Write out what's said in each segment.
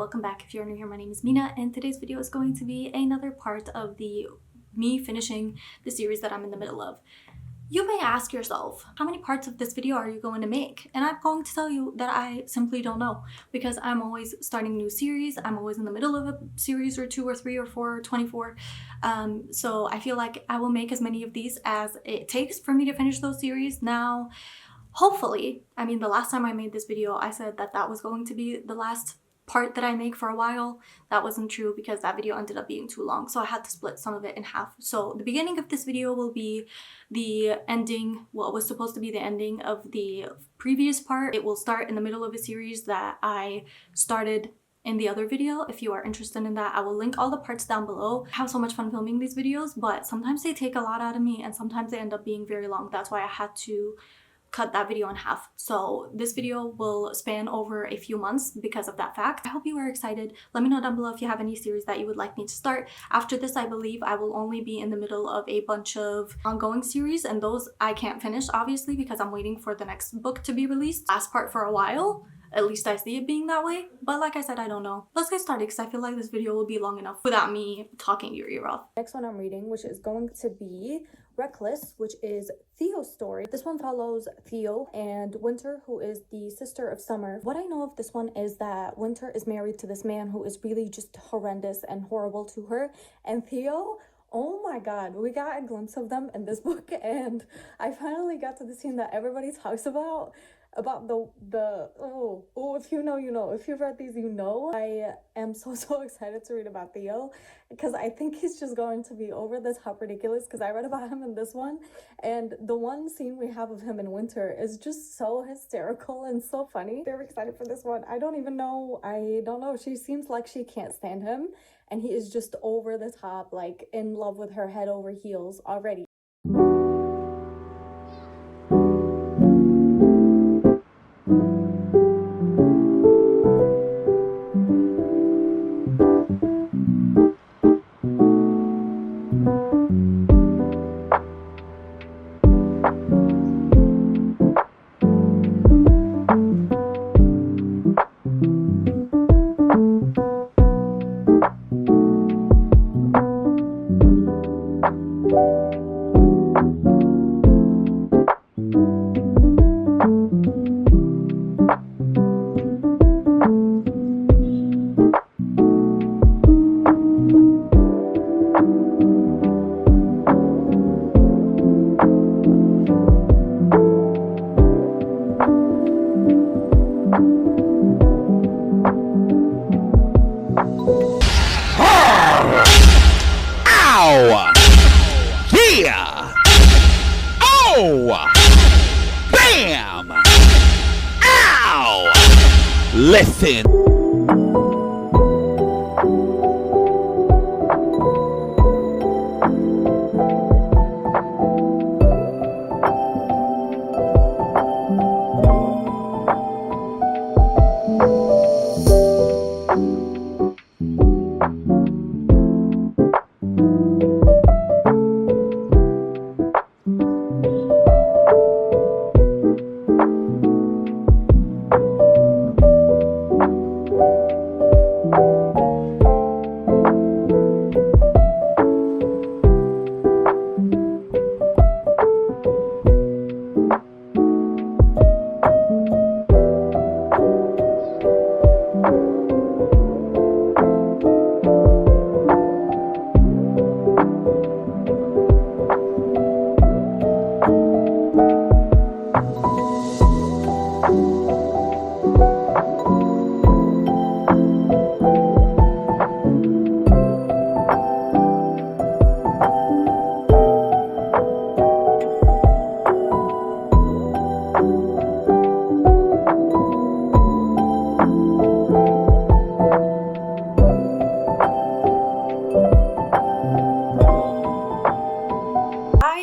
welcome back. If you're new here, my name is Mina, and today's video is going to be another part of me finishing the series that I'm in the middle of. You may ask yourself, how many parts of this video are you going to make? And I'm going to tell you that I simply don't know, because I'm always starting new series. I'm always in the middle of a series or 2 or 3 or 4 or 24. So I feel like I will make as many of these as it takes for me to finish those series. Now, hopefully, I mean, the last time I made this video, I said that that was going to be the last part that I make for a while. That wasn't true because that video ended up being too long, so I had to split some of it in half. So the beginning of this video will be the ending, what was supposed to be the ending of the previous part. It will start in the middle of a series that I started in the other video. If you are interested in that, I will link all the parts down below. I have so much fun filming these videos, but sometimes they take a lot out of me and sometimes they end up being very long. That's why I had to cut that video in half. So this video will span over a few months because of that fact. I hope you are excited. Let me know down below if you have any series that you would like me to start. After this, I believe I will only be in the middle of a bunch of ongoing series, and those I can't finish obviously because I'm waiting for the next book to be released. Last part for a while. At least I see it being that way. But like I said, I don't know. Let's get started because I feel like this video will be long enough without me talking your ear off. Next one I'm reading, which is going to be Reckless, which is Theo's story. This one follows Theo and Winter, who is the sister of Summer. What I know of this one is that Winter is married to this man who is really just horrendous and horrible to her. And Theo, oh my god, we got a glimpse of them in this book, and I finally got to the scene that everybody talks about if you know, you know. If you've read these, you know. I am so excited to read about Theo because I think he's just going to be over the top ridiculous, because I read about him in this one, and the one scene we have of him in Winter is just so hysterical and so funny. Very excited for this one. I don't know, she seems like she can't stand him, and he is just over the top, like in love with her head over heels already. Yeah! Oh! Bam! Ow! Listen!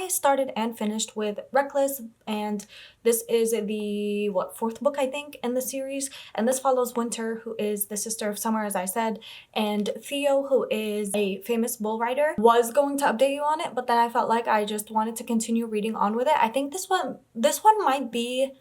Started and finished with Reckless, and this is the 4th book I think in the series, and this follows Winter, who is the sister of Summer, as I said, and Theo, who is a famous bull rider. Was going to update you on it, but then I felt like I just wanted to continue reading on with it. I think this one might be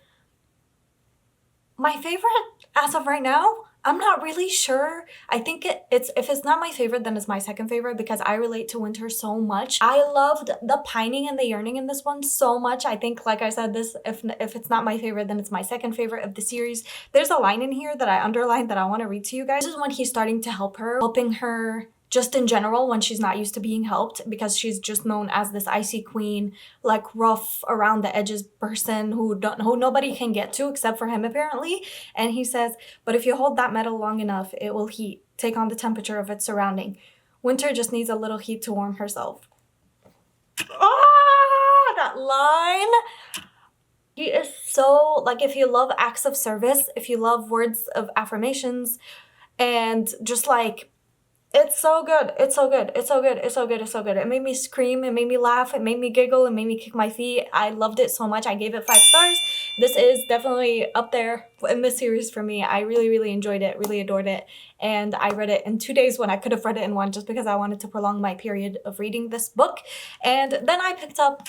my favorite as of right now. I'm not really sure. I think it's if it's not my favorite, then it's my second favorite because I relate to Winter so much. I loved the pining and the yearning in this one so much. I think, like I said, this if it's not my favorite, then it's my second favorite of the series. There's a line in here that I underlined that I want to read to you guys. This is when he's starting to help her, helping her just in general when she's not used to being helped because she's just known as this icy queen, like rough around the edges person who nobody can get to except for him apparently. And he says, but if you hold that metal long enough, it will heat, take on the temperature of its surrounding. Winter just needs a little heat to warm herself. Ah, that line. He is so, like, if you love acts of service, if you love words of affirmations, and just like, it's so good. It's so good. It's so good. It's so good. It's so good. It made me scream. It made me laugh. It made me giggle. It made me kick my feet. I loved it so much. I gave it 5 stars. This is definitely up there in this series for me. I really, really enjoyed it. Really adored it. And I read it in 2 days when I could have read it in 1 just because I wanted to prolong my period of reading this book. And then I picked up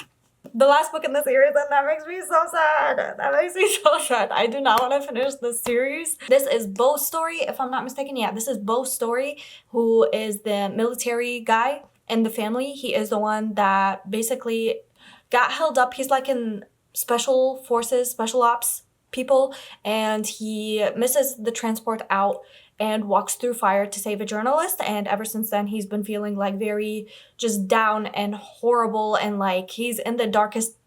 the last book in the series, and that makes me so sad. That makes me so sad. I do not want to finish this series. This is Bo's story, if I'm not mistaken. Yeah, this is Bo's story, who is the military guy in the family. He is the one that basically got held up. He's like in special forces, special ops people, and he misses the transport out and walks through fire to save a journalist. And ever since then, he's been feeling like very just down and horrible, and like he's in the darkest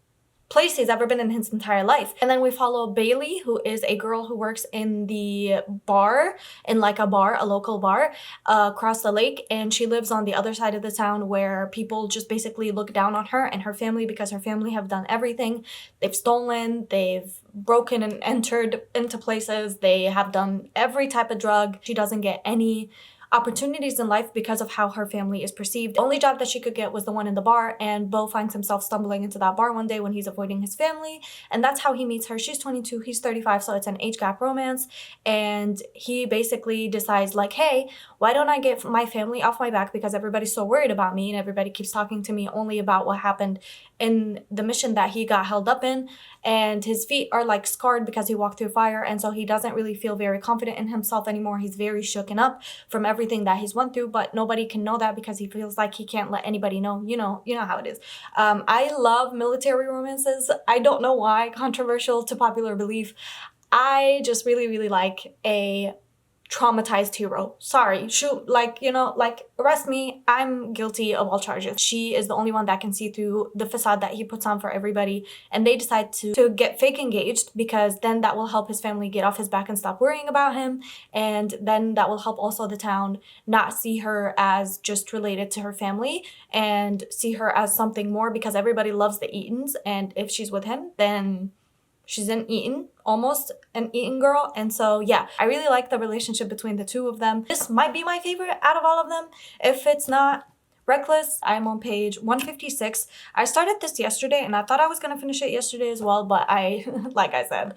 place he's ever been in his entire life. And then we follow Bailey, who is a girl who works in the bar, in like a local bar across the lake, and she lives on the other side of the town where people just basically look down on her and her family because her family have done everything. They've stolen, they've broken and entered into places, they have done every type of drug. She doesn't get any opportunities in life because of how her family is perceived. The only job that she could get was the one in the bar, and Bo finds himself stumbling into that bar one day when he's avoiding his family, and that's how he meets her. She's 22, he's 35, so it's an age gap romance, and he basically decides like, hey, why don't I get my family off my back because everybody's so worried about me and everybody keeps talking to me only about what happened in the mission that he got held up in, and his feet are like scarred because he walked through fire, and so he doesn't really feel very confident in himself anymore. He's very shooken up from everything that he's went through, but nobody can know that because he feels like he can't let anybody know. You know how it is. I love military romances. I don't know why, controversial to popular belief. I just really, really like a traumatized hero. Sorry, shoot, like, arrest me. I'm guilty of all charges. She is the only one that can see through the facade that he puts on for everybody, and they decide to get fake engaged because then that will help his family get off his back and stop worrying about him, and then that will help also the town not see her as just related to her family and see her as something more, because everybody loves the Eatons, and if she's with him, then she's an Eaton, almost an Eaton girl. And so yeah, I really like the relationship between the two of them. This might be my favorite out of all of them. If it's not Reckless, I'm on page 156. I started this yesterday and I thought I was gonna finish it yesterday as well, but like I said,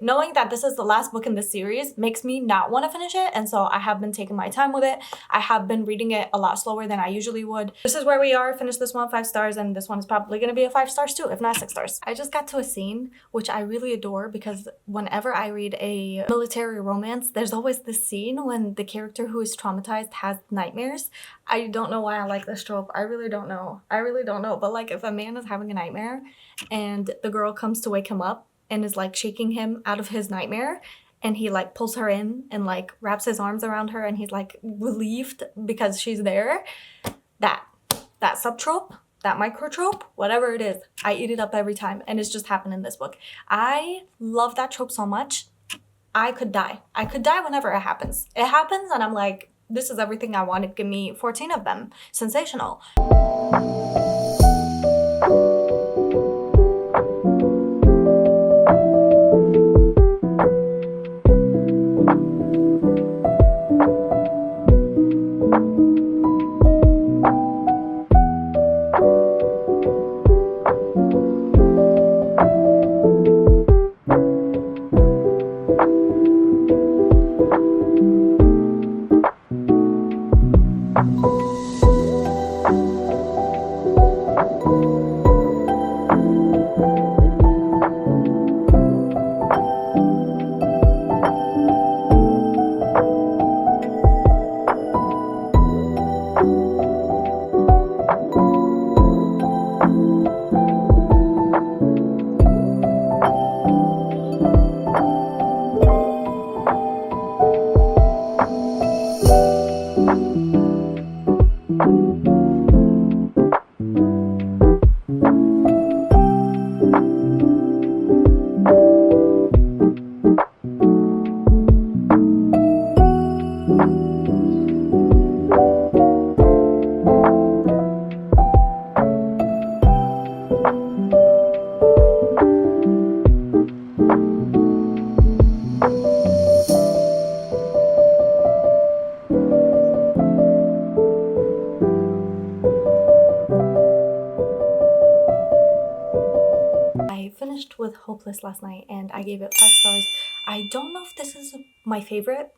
knowing that this is the last book in this series makes me not want to finish it, and so I have been taking my time with it. I have been reading it a lot slower than I usually would. This is where we are. Finished this one 5 stars, and this one is probably gonna be a 5 stars too, if not 6 stars. I just got to a scene which I really adore because whenever I read a military romance, there's always this scene when the character who is traumatized has nightmares. I don't know why I like this trope. I really don't know. But like, if a man is having a nightmare and the girl comes to wake him up and is like shaking him out of his nightmare, and he like pulls her in and like wraps his arms around her and he's like relieved because she's there, that subtrope, that microtrope, whatever it is, I eat it up every time, and it's just happened in this book. I love that trope so much. I could die whenever it happens. It happens and I'm like, this is everything I wanted. Give me 14 of them. Sensational. with Hopeless last night and I gave it 5 stars. I don't know if this is my favorite.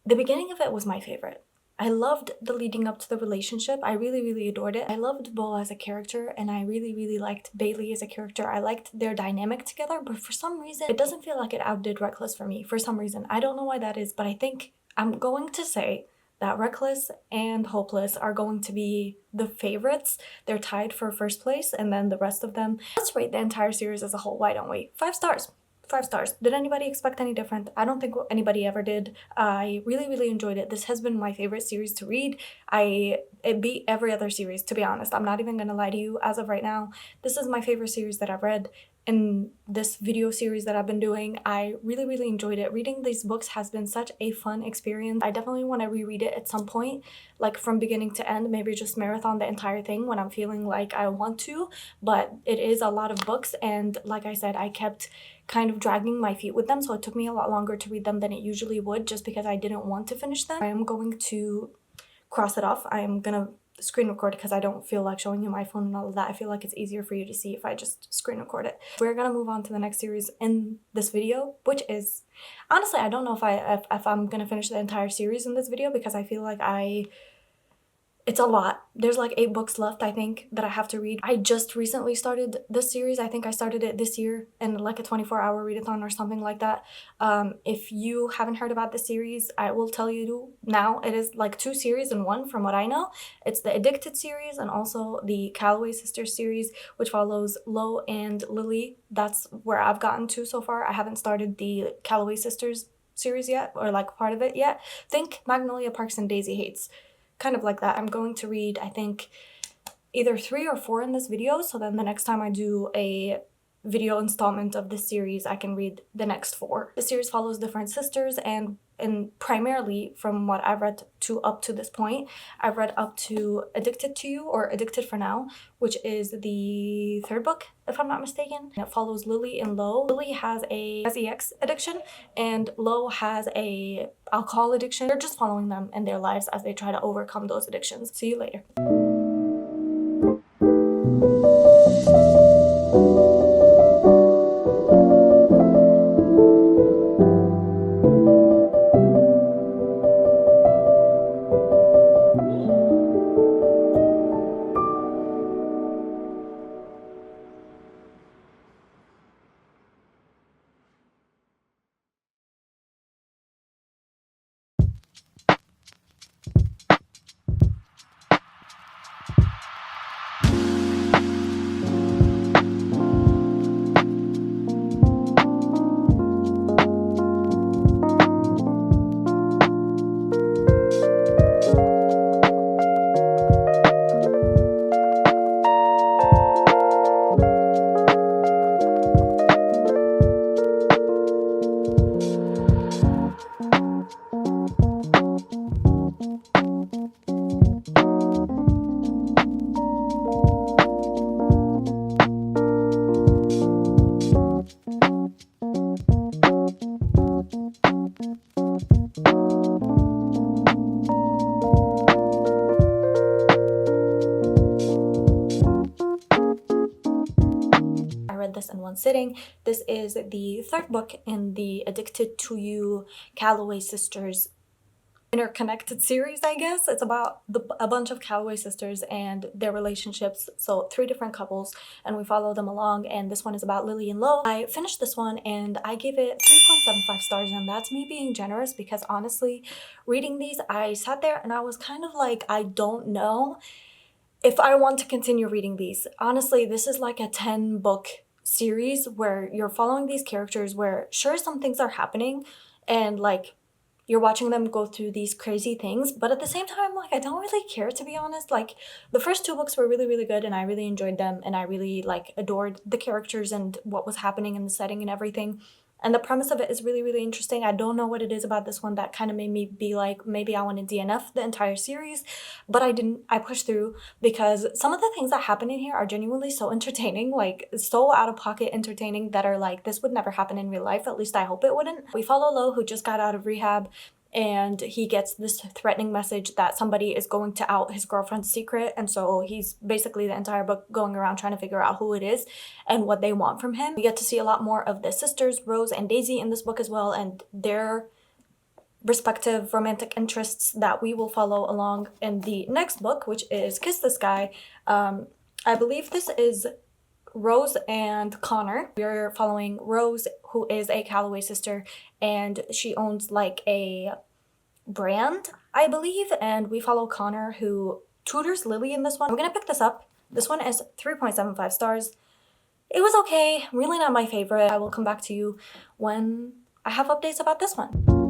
The beginning of it was my favorite. I loved the leading up to the relationship. I really adored it. I loved Bo as a character and I really liked Bailey as a character. I liked their dynamic together, but for some reason, it doesn't feel like it outdid Reckless for me. For some reason. I don't know why that is, but I think I'm going to say that Reckless and Hopeless are going to be the favorites. They're tied for first place, and then the rest of them. Let's rate the entire series as a whole, why don't we? 5 stars. 5 stars. Did anybody expect any different? I don't think anybody ever did. I really enjoyed it. This has been my favorite series to read. It beat every other series, to be honest. I'm not even gonna lie to you. As of right now, this is my favorite series that I've read. In this video series that I've been doing, I really enjoyed it. Reading these books has been such a fun experience. I definitely want to reread it at some point, like from beginning to end, maybe just marathon the entire thing when I'm feeling like I want to, but it is a lot of books, and like I said, I kept kind of dragging my feet with them, so it took me a lot longer to read them than it usually would just because I didn't want to finish them. I am going to cross it off. I am gonna screen record because I don't feel like showing you my phone and all of that. I feel like it's easier for you to see if I just screen record it. We're gonna move on to the next series in this video, which is, honestly, I don't know if I'm gonna finish the entire series in this video because I feel like it's a lot. There's like 8 books left, I think, that I have to read. I just recently started this series. I think I started it this year in like a 24-hour readathon or something like that. If you haven't heard about this series, I will tell you now. It is like 2 series in one from what I know. It's the Addicted series and also the Calloway Sisters series, which follows Lo and Lily. That's where I've gotten to so far. I haven't started the Calloway Sisters series yet, or like part of it yet. Think Magnolia Parks and Daisy Hates. Kind of like that. I'm going to read, I think, either 3 or 4 in this video, so then the next time I do a video installment of this series, I can read the next 4. The series follows different sisters, and primarily from what I've read up to this point, I've read up to Addicted to You, or Addicted for Now, which is the 3rd book, if I'm not mistaken. It follows Lily and Lo. Lily has a sex addiction, and Lo has a alcohol addiction. They're just following them in their lives as they try to overcome those addictions. See you later. This in one sitting. This is the 3rd book in the Addicted to You Calloway Sisters interconnected series, I guess. It's about a bunch of Calloway sisters and their relationships, so 3 different couples, and we follow them along, and this one is about Lily and Lo. I finished this one and I gave it 3.75 stars, and that's me being generous because honestly, reading these, I sat there and I was kind of like, I don't know if I want to continue reading these. Honestly, this is like a 10 book series where you're following these characters where sure some things are happening and like you're watching them go through these crazy things, but at the same time, like, I don't really care, to be honest. Like, the first 2 books were really good and I really enjoyed them and I really like adored the characters and what was happening in the setting and everything. And the premise of it is really interesting. I don't know what it is about this one that kind of made me be like, maybe I want to DNF the entire series, but I didn't. I pushed through because some of the things that happen in here are genuinely so entertaining, like so out of pocket entertaining that are like, this would never happen in real life. At least I hope it wouldn't. We follow Lo, who just got out of rehab, and he gets this threatening message that somebody is going to out his girlfriend's secret, and so he's basically the entire book going around trying to figure out who it is and what they want from him. We get to see a lot more of the sisters, Rose and Daisy, in this book as well, and their respective romantic interests that we will follow along in the next book, which is Kiss This Guy. I believe this is Rose and Connor. We're following Rose, who is a Calloway sister, and she owns like a brand, I believe, and we follow Connor, who tutors Lily in this one. I'm gonna pick this up. This one is 3.75 stars. It was okay, really not my favorite. I will come back to you when I have updates about this one.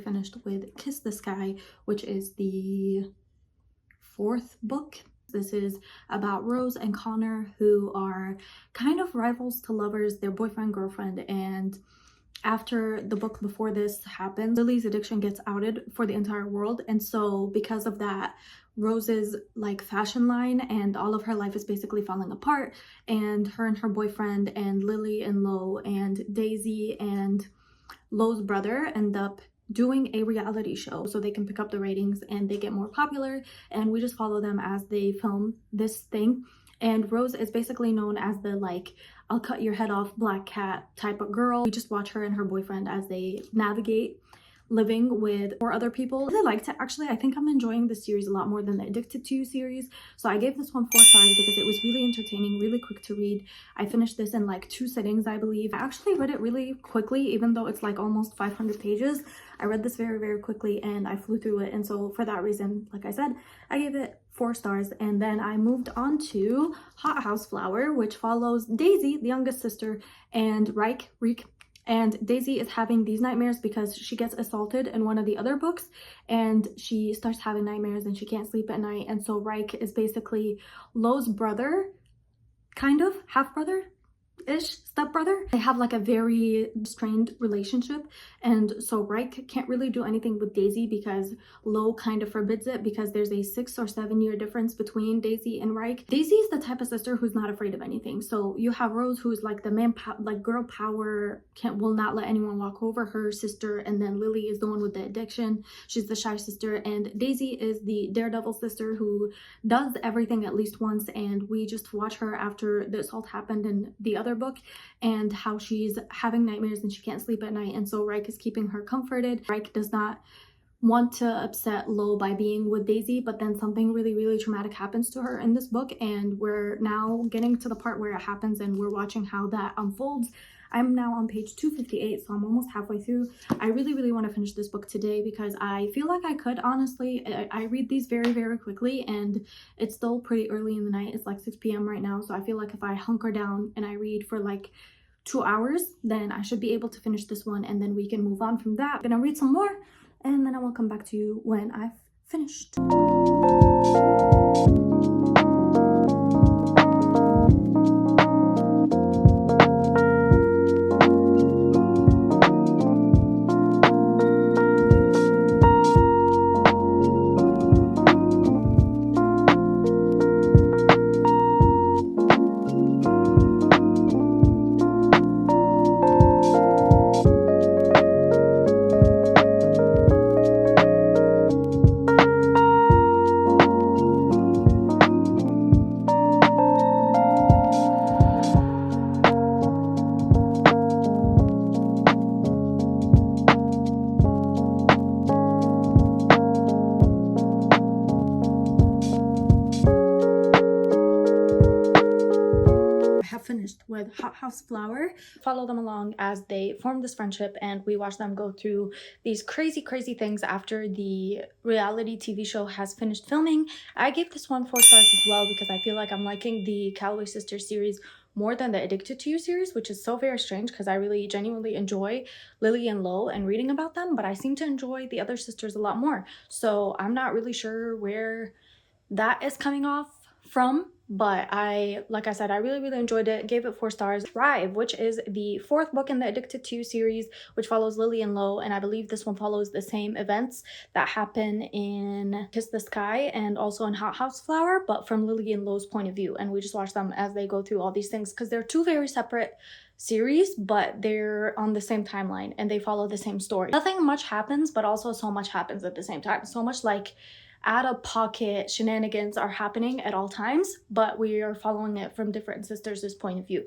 Finished with Kiss This Guy, which is the 4th book. This is about Rose and Connor, who are kind of rivals to lovers. They're boyfriend, girlfriend, and after the book before this happens, Lily's addiction gets outed for the entire world, and so because of that, Rose's like fashion line and all of her life is basically falling apart, and her boyfriend and Lily and Lo and Daisy and Lo's brother end up doing a reality show so they can pick up the ratings and they get more popular, and we just follow them as they film this thing. And Rose is basically known as the like I'll cut your head off black cat type of girl. We just watch her and her boyfriend as they navigate living with 4 other people. I really liked it, actually. I think I'm enjoying this series a lot more than the Addicted to series, so I gave this one 4 stars because it was really entertaining, really quick to read. I finished this in like 2 sittings, I believe. I actually read it really quickly, even though it's like almost 500 pages. I read this very quickly and I flew through it, and so for that reason, like I said, I gave it 4 stars. And then I moved on to Hot House Flower, which follows Daisy, the youngest sister, and Reek. And Daisy is having these nightmares because she gets assaulted in one of the other books, and she starts having nightmares and she can't sleep at night. And so Reich is basically Lo's brother, kind of half-brother-ish, stepbrother. They have like a very strained relationship, and so Reich can't really do anything with Daisy because Lo kind of forbids it, because there's a 6 or 7 year difference between Daisy and Reich. Daisy is the type of sister who's not afraid of anything. So you have Rose, who's like the like girl power, will not let anyone walk over her sister, and then Lily is the one with the addiction. She's the shy sister, and Daisy is the daredevil sister who does everything at least once, and we just watch her after the assault happened in the other book, and how she's having nightmares and she can't sleep at night, and so Reich is keeping her comforted. Reich does not want to upset Lo by being with Daisy, but then something really traumatic happens to her in this book, and we're now getting to the part where it happens and we're watching how that unfolds. I'm now on page 258, so I'm almost halfway through. I really want to finish this book today because I feel like I could, honestly. I read these very quickly, and it's still pretty early in the night. It's like 6 p.m. right now, so I feel like if I hunker down and I read for like 2 hours, then I should be able to finish this one, and then we can move on from that. I'm gonna read some more, and then I will come back to you when I've finished. hothouse flower. Follow them along as they form this friendship, and we watch them go through these crazy things after the reality TV show has finished filming. I gave this one 4 stars as well because I feel like I'm liking the Calloway Sisters series more than the Addicted to You series, which is so very strange because I really genuinely enjoy Lily and Lo and reading about them, but I seem to enjoy the other sisters a lot more. So I'm not really sure where that is coming off from, but like I said, I really enjoyed it. Gave it 4 stars. Thrive, which is the 4th book in the Addicted to You series, which follows Lily and Lo, and I believe this one follows the same events that happen in Kiss the Sky and also in Hothouse Flower, but from Lily and Lo's point of view, and we just watch them as they go through all these things because they're 2 very separate series, but they're on the same timeline and they follow the same story. Nothing much happens, but also so much happens at the same time. So much like out-of-pocket shenanigans are happening at all times, but we are following it from different sisters' point of view.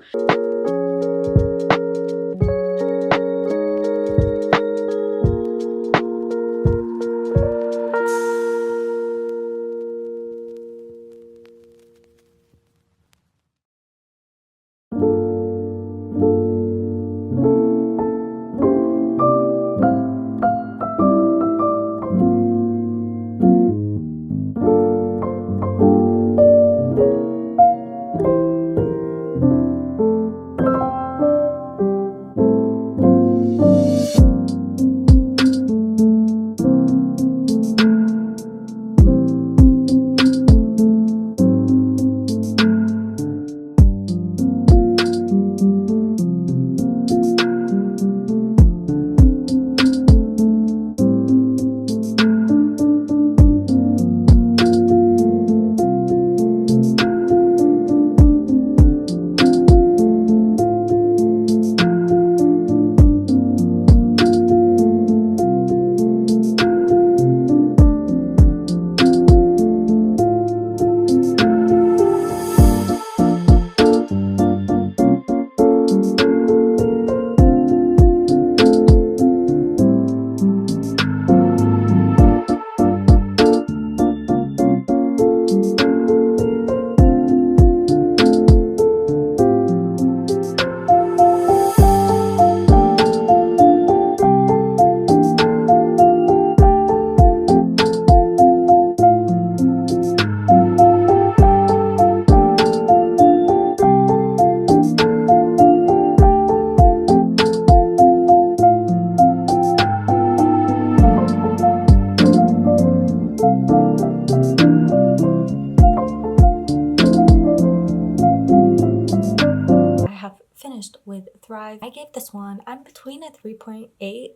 With Thrive. I gave this one, I'm between a 3.8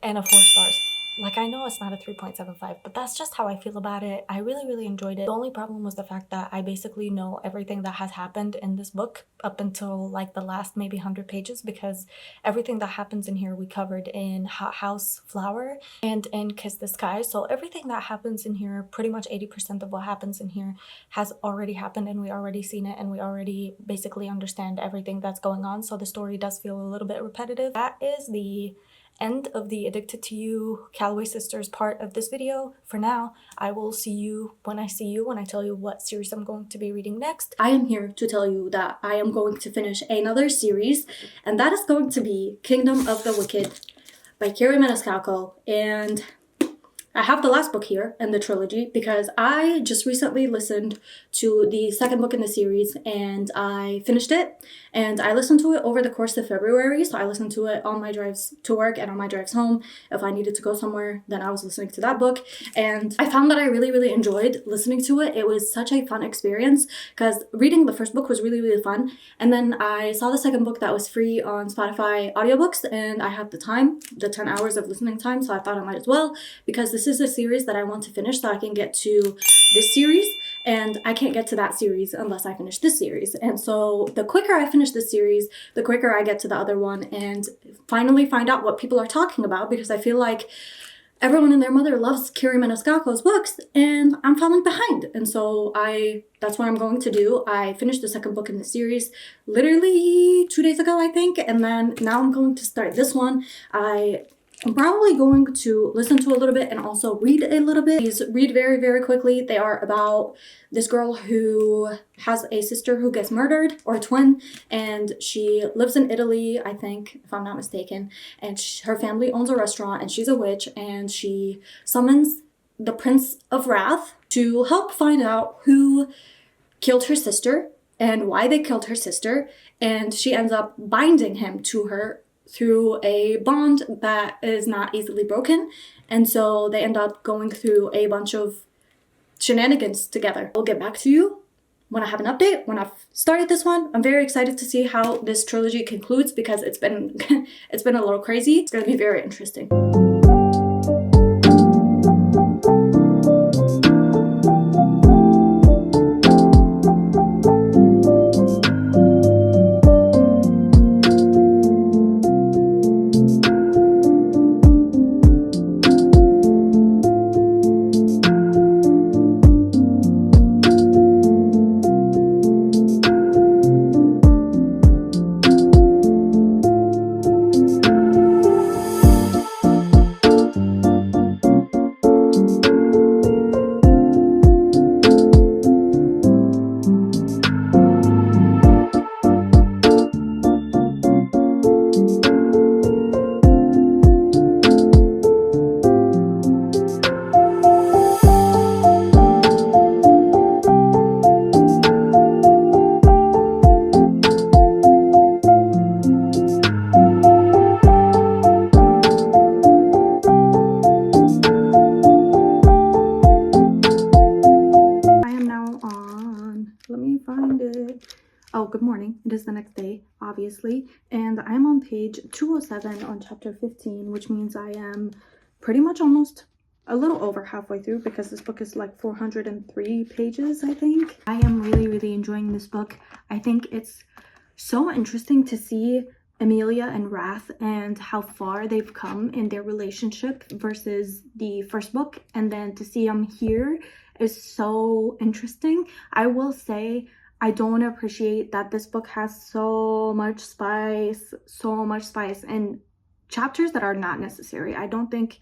and a 4 stars. Like, I know it's not a 3.75, but that's just how I feel about it. I really enjoyed it. The only problem was the fact that I basically know everything that has happened in this book up until like the last maybe 100 pages, because everything that happens in here we covered in Hothouse Flower and in Kiss the Sky. So everything that happens in here, pretty much 80% of what happens in here has already happened, and we already seen it, and we already basically understand everything that's going on. So the story does feel a little bit repetitive. That is the end of the Addicted to You Calloway Sisters part of this video. For now, I will see you when I tell you what series I'm going to be reading next. I am here to tell you that I am going to finish another series, and that is going to be Kingdom of the Wicked by Kerri Maniscalco. And I have the last book here in the trilogy because I just recently listened to the second book in the series and I finished it, and I listened to it over the course of February. So I listened to it on my drives to work and on my drives home. If I needed to go somewhere, then I was listening to that book, and I found that I really enjoyed listening to it. It was such a fun experience because reading the first book was really fun, and then I saw the second book that was free on Spotify audiobooks, and I had the time, the 10 hours of listening time, so I thought I might as well, because this is a series that I want to finish so I can get to this series, and I can't get to that series unless I finish this series. And so the quicker I finish this series, the quicker I get to the other one and finally find out what people are talking about, because I feel like everyone and their mother loves Kerri Maniscalco's books and I'm falling behind. And so that's what I'm going to do. I finished the second book in the series literally 2 days ago, I think, and then now I'm going to start this one. I I'm probably going to listen to a little bit and also read a little bit. These read very, very quickly. They are about this girl who has a sister who gets murdered, or a twin, and she lives in Italy, I think, if I'm not mistaken, and her family owns a restaurant, and she's a witch, and she summons the Prince of Wrath to help find out who killed her sister and why they killed her sister, and she ends up binding him to her through a bond that is not easily broken. And so they end up going through a bunch of shenanigans together. I'll get back to you when I have an update, when I've started this one. I'm very excited to see how this trilogy concludes because it's been it's been a little crazy. It's gonna be very interesting. Oh, good morning. It is the next day, obviously, and I'm on page 207 on chapter 15, which means I am pretty much almost a little over halfway through because this book is like 403 pages, I think. I am really, really enjoying this book. I think it's so interesting to see Amelia and Wrath and how far they've come in their relationship versus the first book, and then to see them here is so interesting. I will say I don't appreciate that this book has so much spice and chapters that are not necessary. I don't think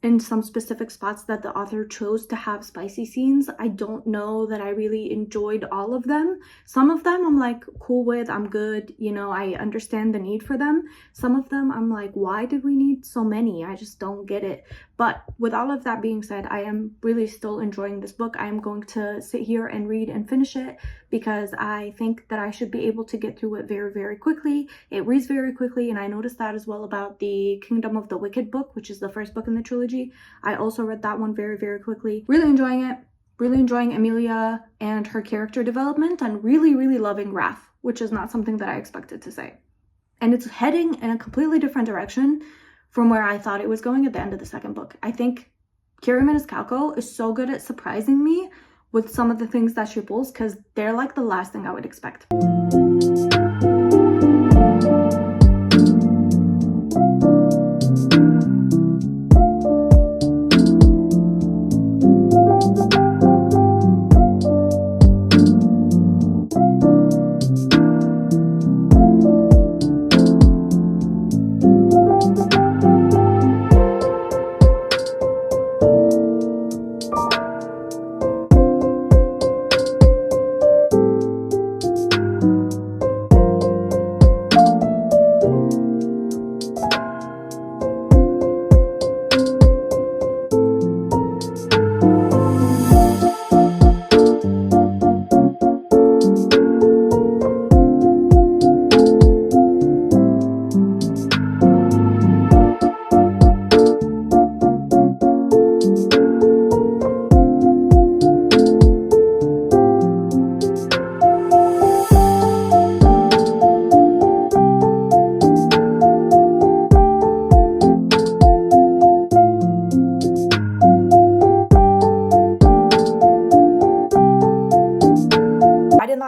in some specific spots that the author chose to have spicy scenes. I don't know that I really enjoyed all of them. Some of them I'm like cool with, I'm good, you know, I understand the need for them. Some of them I'm like, why did we need so many? I just don't get it. But with all of that being said, I am really still enjoying this book. I am going to sit here and read and finish it because I think that I should be able to get through it very, very quickly. It reads very quickly, and I noticed that as well about the Kingdom of the Wicked book, which is the first book in the trilogy. I also read that one very, very quickly. Really enjoying it. Really enjoying Amelia and her character development, and really, really loving Wrath, which is not something that I expected to say. And it's heading in a completely different direction from where I thought it was going at the end of the second book. I think Kiri Maniscalco is so good at surprising me with some of the things that she pulls, because they're like the last thing I would expect.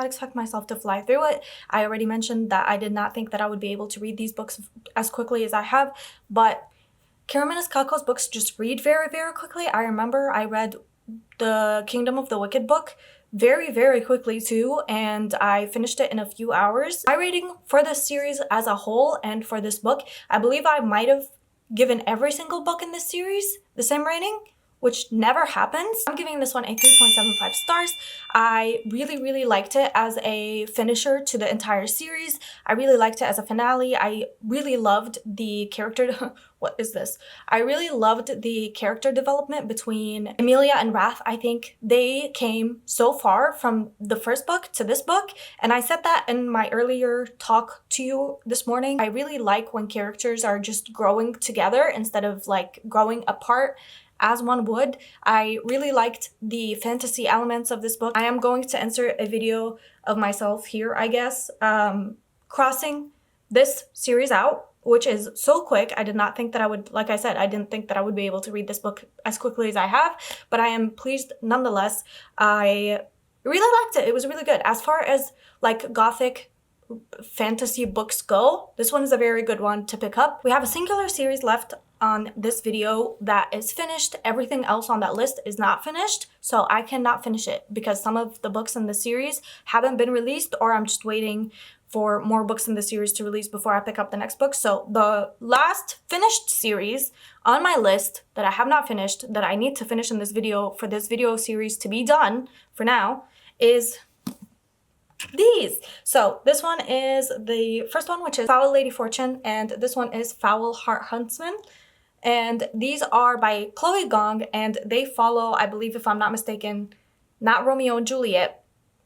Expect myself to fly through it. I already mentioned that I did not think that I would be able to read these books as quickly as I have, but Kiri Maniscalco's books just read very, very quickly. I remember I read the Kingdom of the Wicked book very, very quickly too, and I finished it in a few hours. My rating for this series as a whole and for this book, I believe I might have given every single book in this series the same rating, which never happens. I'm giving this one a 3.75 stars. I really liked it as a finisher to the entire series. I really liked it as a finale. I really loved the character what is this? I really loved the character development between Emilia and Raph. I think they came so far from the first book to this book, and I said that in my earlier talk to you this morning. I really like when characters are just growing together instead of like growing apart as one would. I really liked the fantasy elements of this book. I am going to insert a video of myself here, I guess, crossing this series out, which is so quick. I did not think that I would, like I said, I didn't think that I would be able to read this book as quickly as I have, but I am pleased nonetheless. I really liked it. It was really good. As far as like gothic fantasy books go, this one is a very good one to pick up. We have a singular series left on this video that is finished. Everything else on that list is not finished, so I cannot finish it because some of the books in the series haven't been released, or I'm just waiting for more books in the series to release before I pick up the next book. So the last finished series on my list that I have not finished, that I need to finish in this video for this video series to be done for now, is these. So this one is the first one, which is Foul Lady Fortune, and this one is Foul Heart Huntsman. And these are by Chloe Gong, and they follow, I believe, if I'm not mistaken, not Romeo and Juliet,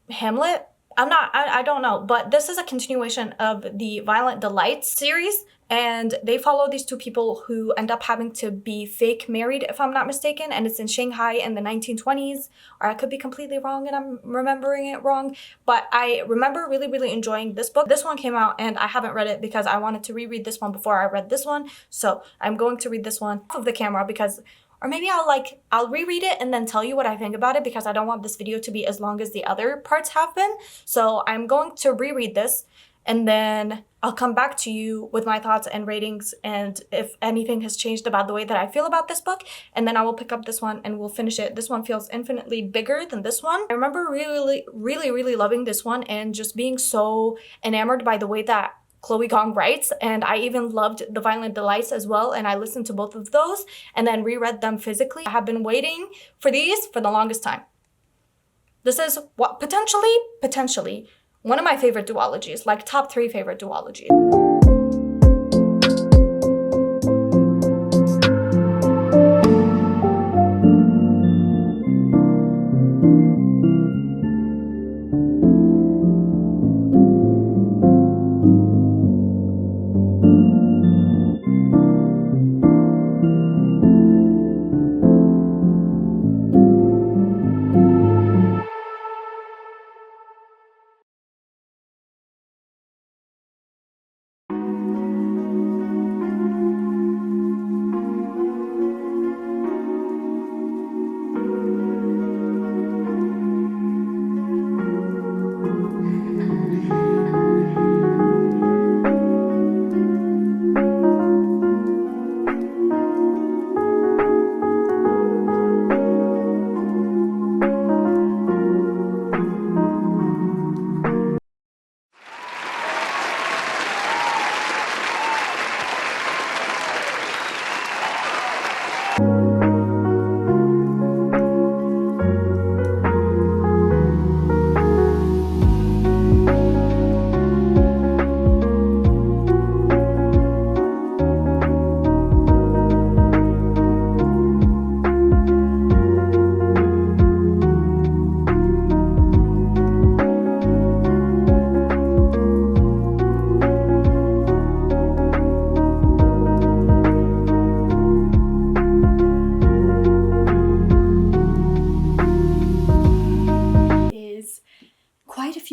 Hamlet. I don't know, but this is a continuation of the Violent Delights series, and they follow these two people who end up having to be fake married, if I'm not mistaken, and it's in Shanghai in the 1920s, or I could be completely wrong and I'm remembering it wrong, but I remember really enjoying this book. This one came out and I haven't read it because I wanted to reread this one before I read this one, so I'm going to read this one off of the camera because, or maybe I'll reread it and then tell you what I think about it because I don't want this video to be as long as the other parts have been. So I'm going to reread this and then I'll come back to you with my thoughts and ratings and if anything has changed about the way that I feel about this book, and then I will pick up this one and we'll finish it. This one feels infinitely bigger than this one. I remember really loving this one and just being so enamored by the way that Chloe Gong writes, and I even loved The Violent Delights as well, and I listened to both of those and then reread them physically. I have been waiting for these for the longest time. This is what potentially one of my favorite duologies, like top 3 favorite duologies.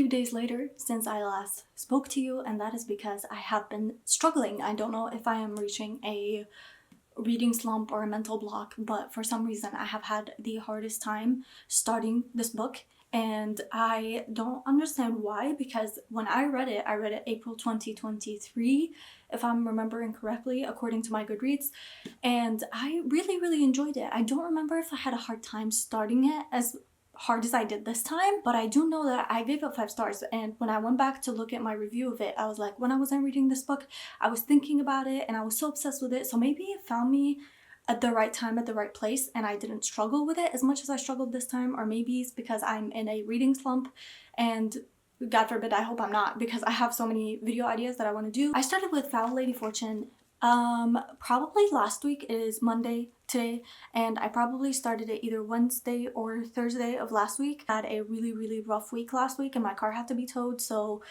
Days later since I last spoke to you, and that is because I have been struggling. I don't know if I am reaching a reading slump or a mental block, but for some reason I have had the hardest time starting this book, and I don't understand why, because when I read it April 2023, if I'm remembering correctly, according to my Goodreads, and I really enjoyed it. I don't remember if I had a hard time starting it as hard as I did this time, but I do know that I gave it 5 stars. And when I went back to look at my review of it, I was like, when I wasn't reading this book, I was thinking about it and I was so obsessed with it. So maybe it found me at the right time, at the right place, and I didn't struggle with it as much as I struggled this time. Or maybe it's because I'm in a reading slump, and God forbid, I hope I'm not, because I have so many video ideas that I want to do. I started with Foul Lady Fortune probably last week. It is Monday today, and I probably started it either Wednesday or Thursday of last week. I had a really rough week last week and my car had to be towed, so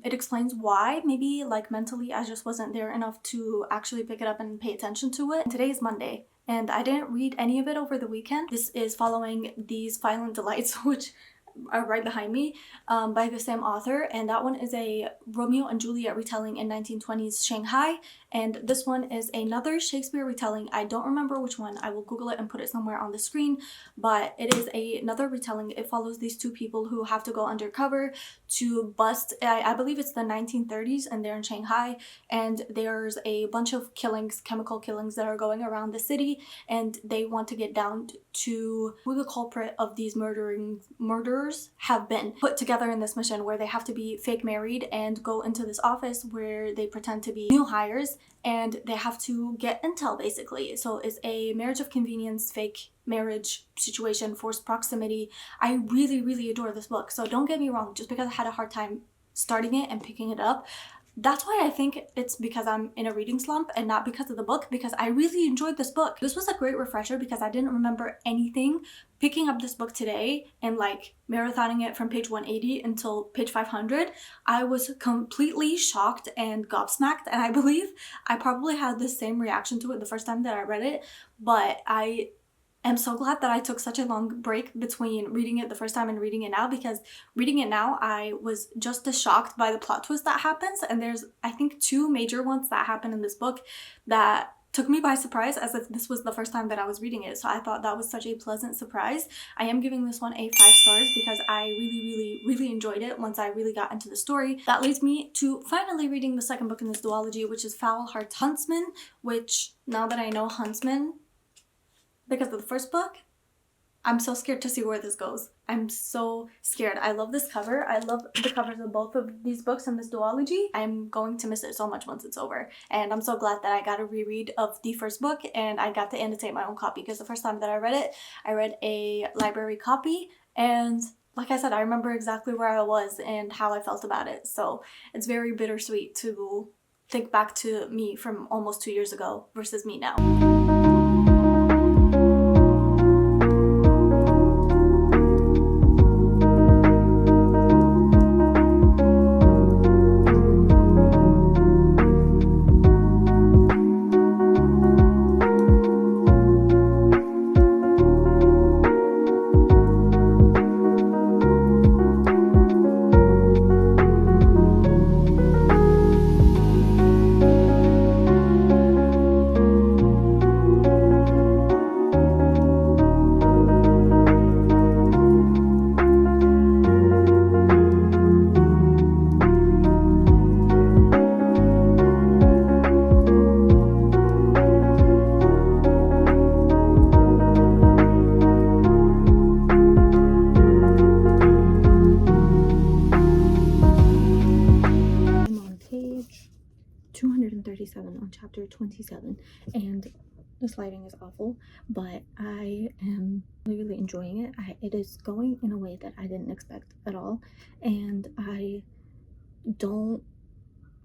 it explains why. Maybe like mentally I just wasn't there enough to actually pick it up and pay attention to it. And today is Monday and I didn't read any of it over the weekend. This is following These Violent Delights, which are right behind me, by the same author, and that one is a Romeo and Juliet retelling in 1920s Shanghai, and this one is another Shakespeare retelling. I don't remember which one. I will Google it and put it somewhere on the screen, but it is another retelling. It follows these two people who have to go undercover to bust, I believe it's the 1930s, and they're in Shanghai, and there's a bunch of killings, chemical killings that are going around the city, and they want to get down to who the culprit of these murderers have been, put together in this mission where they have to be fake married and go into this office where they pretend to be new hires, and they have to get intel basically. So it's a marriage of convenience, fake marriage situation, forced proximity. I really adore this book, so don't get me wrong, just because I had a hard time starting it and picking it up, that's why I think it's because I'm in a reading slump and not because of the book, because I really enjoyed this book. This was a great refresher because I didn't remember anything. Picking up this book today and like marathoning it from page 180 until page 500, I was completely shocked and gobsmacked, and I believe I probably had the same reaction to it the first time that I read it, but I am so glad that I took such a long break between reading it the first time and reading it now, because reading it now I was just as shocked by the plot twist that happens, and there's I think 2 major ones that happen in this book that took me by surprise as if this was the first time that I was reading it. So I thought that was such a pleasant surprise. I am giving this one a 5 stars because I really enjoyed it once I really got into the story. That leads me to finally reading the second book in this duology, which is Foul Hearts Huntsman, which now that I know Huntsman because of the first book, I'm so scared to see where this goes. I'm so scared. I love this cover. I love the covers of both of these books in this duology. I'm going to miss it so much once it's over. And I'm so glad that I got a reread of the first book and I got to annotate my own copy, because the first time that I read it, I read a library copy, and like I said, I remember exactly where I was and how I felt about it. So it's very bittersweet to think back to me from almost 2 years ago versus me now. On chapter 27, and this lighting is awful, but I am really enjoying it. It is going in a way that I didn't expect at all, and I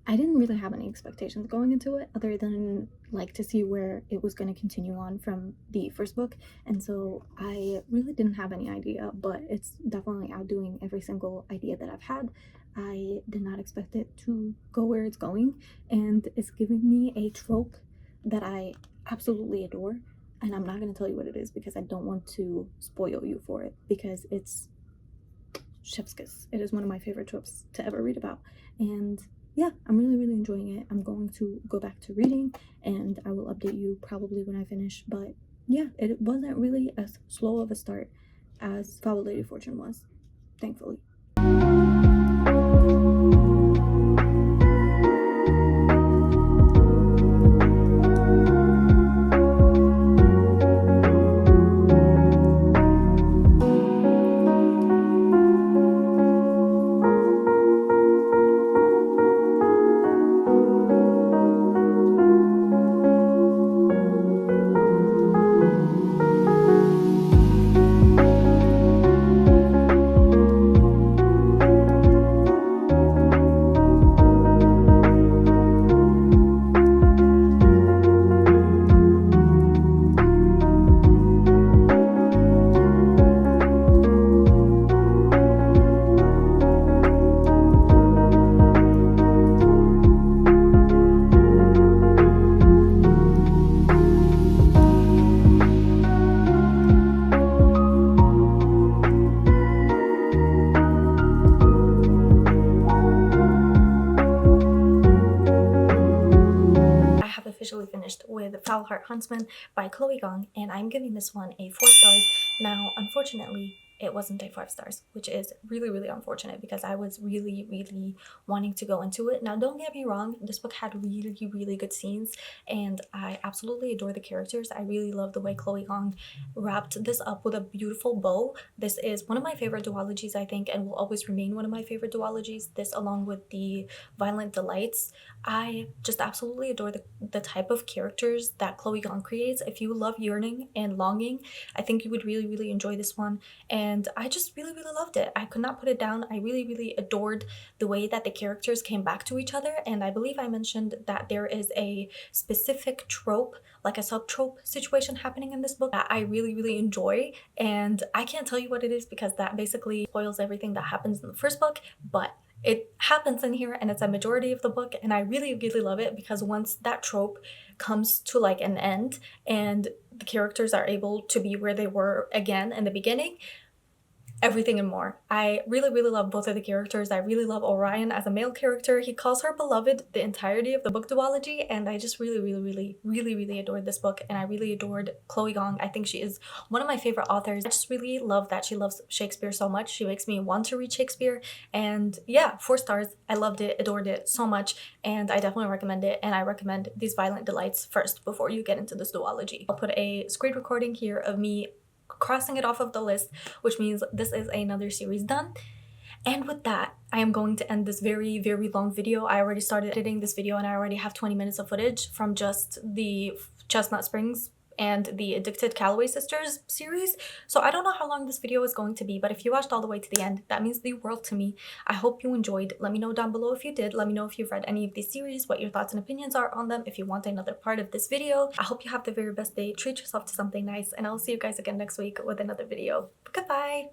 didn't really have any expectations going into it other than like to see where it was going to continue on from the first book, and so I really didn't have any idea, but it's definitely outdoing every single idea that I've had. I did not expect it to go where it's going, and it's giving me a trope that I absolutely adore, and I'm not going to tell you what it is because I don't want to spoil you for it, because it's chef's kiss. It is one of my favorite tropes to ever read about, and yeah, I'm really enjoying it. I'm going to go back to reading and I will update you probably when I finish, but yeah, it wasn't really as slow of a start as Foul Lady Fortune was, thankfully. officially finished with Foul Heart Huntsman by Chloe Gong, and I'm giving this one a 4 stars. Now, unfortunately, it wasn't a 5 stars, which is really, really unfortunate because I was really, really wanting to go into it. Now, don't get me wrong, this book had really, really good scenes, and I absolutely adore the characters. I really love the way Chloe Gong wrapped this up with a beautiful bow. This is one of my favorite duologies, I think, and will always remain one of my favorite duologies. This, along with the Violent Delights. I just absolutely adore the type of characters that Chloe Gong creates. If you love yearning and longing, I think you would really, really enjoy this one. And I just really, really loved it. I could not put it down. I really, really adored the way that the characters came back to each other. And I believe I mentioned that there is a specific trope, like a sub-trope situation happening in this book that I really, really enjoy. And I can't tell you what it is because that basically spoils everything that happens in the first book, but it happens in here and it's a majority of the book, and I really, really love it because once that trope comes to like an end and the characters are able to be where they were again in the beginning, everything and more. I really, really love both of the characters. I really love Orion as a male character. He calls her beloved the entirety of the book duology, and I just really, really, really, really, really adored this book, and I really adored Chloe Gong. I think she is one of my favorite authors. I just really love that she loves Shakespeare so much. She makes me want to read Shakespeare, and yeah, 4 stars. I loved it, adored it so much, and I definitely recommend it, and I recommend these Violent Delights first before you get into this duology. I'll put a screen recording here of me crossing it off of the list, which means this is another series done. And with that, I am going to end this very, very long video. I already started editing this video and I already have 20 minutes of footage from just the Chestnut Springs and the Addicted Calloway Sisters series. So I don't know how long this video is going to be, but if you watched all the way to the end, that means the world to me. I hope you enjoyed. Let me know down below if you did. Let me know if you've read any of these series, what your thoughts and opinions are on them, if you want another part of this video. I hope you have the very best day. Treat yourself to something nice, and I'll see you guys again next week with another video. Goodbye!